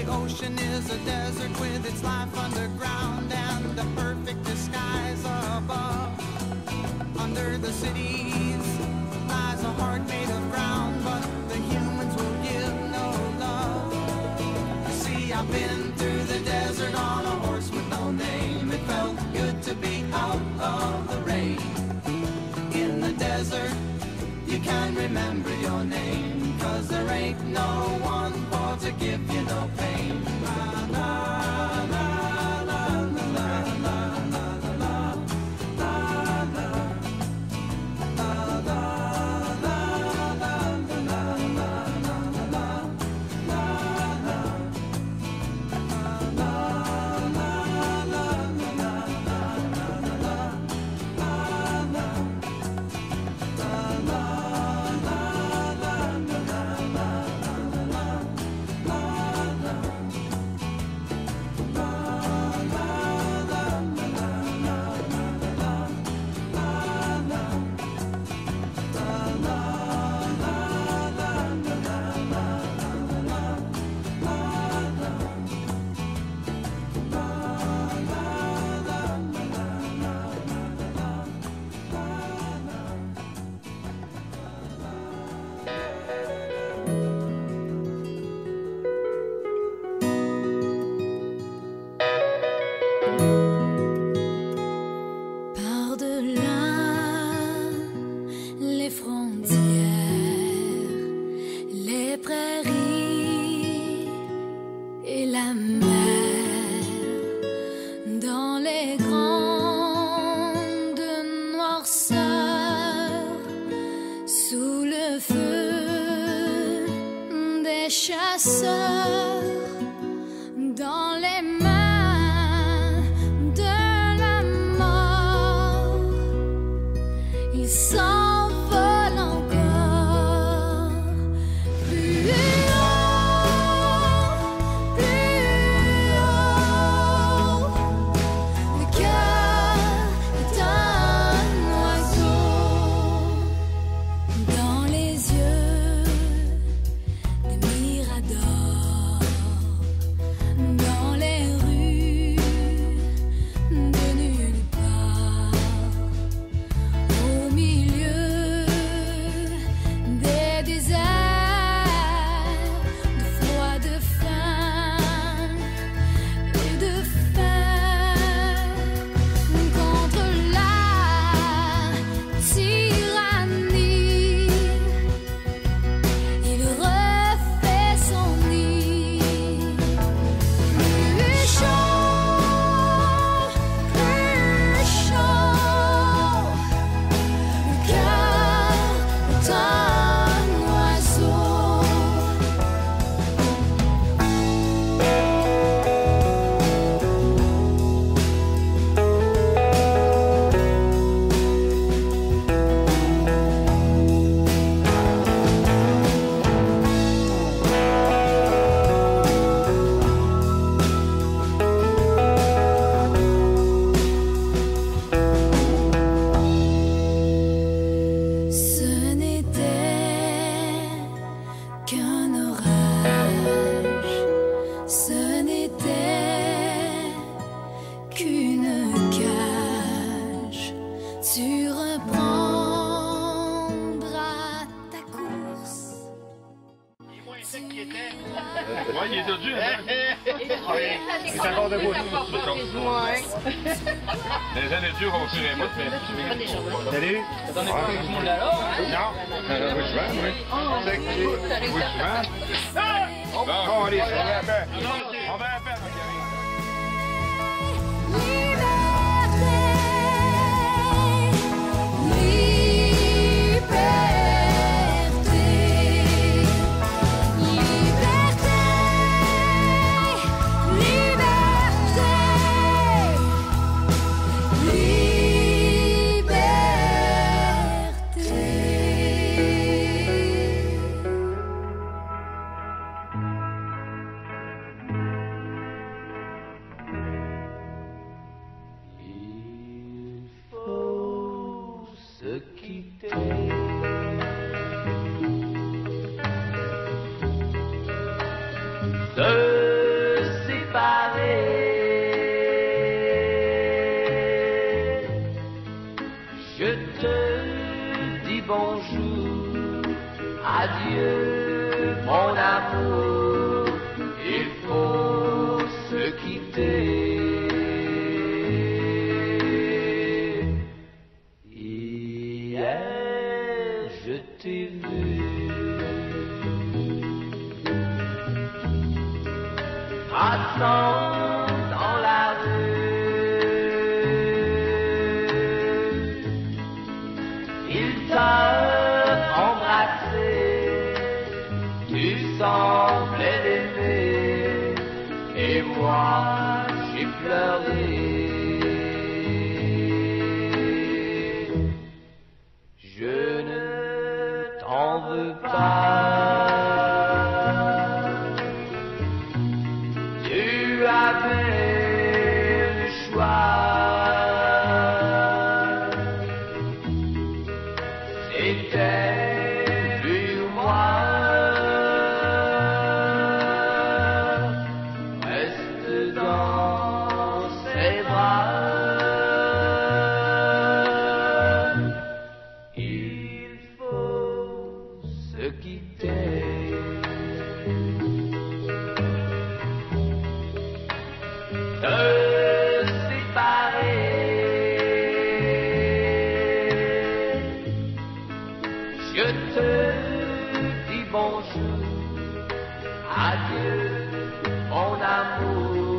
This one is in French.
the ocean is a desert with its life underground and the perfect disguise above. Under the cities lies a heart made of ground, but the humans will give no love. You see, I've been through the desert on a horse with no name. It felt good to be out of the rain. In the desert, you can't remember your name, 'cause there ain't no one for to give you no pain. La, la, la, la, la, la, la, la, la, la, la, la, la, la, la, la, Ouais, il est tordu, hein? Il est encore debout. Ouais. Les années dures, on tirait pas. Salut. T'attendais pas tout le monde là? Non. Oui, souvent, oui. Oui, souvent. Bon, allez, on va à paix. On va à paix. Seul passant dans la rue, il t'a embrassé, tu semblais l'aimer, et moi j'ai pleuré. Je ne t'en veux pas. Tu avais le choix. C'était lui ou moi. Reste dans ses bras. Il faut se quitter. Se séparer. Je te dis bonjour, adieu, mon amour.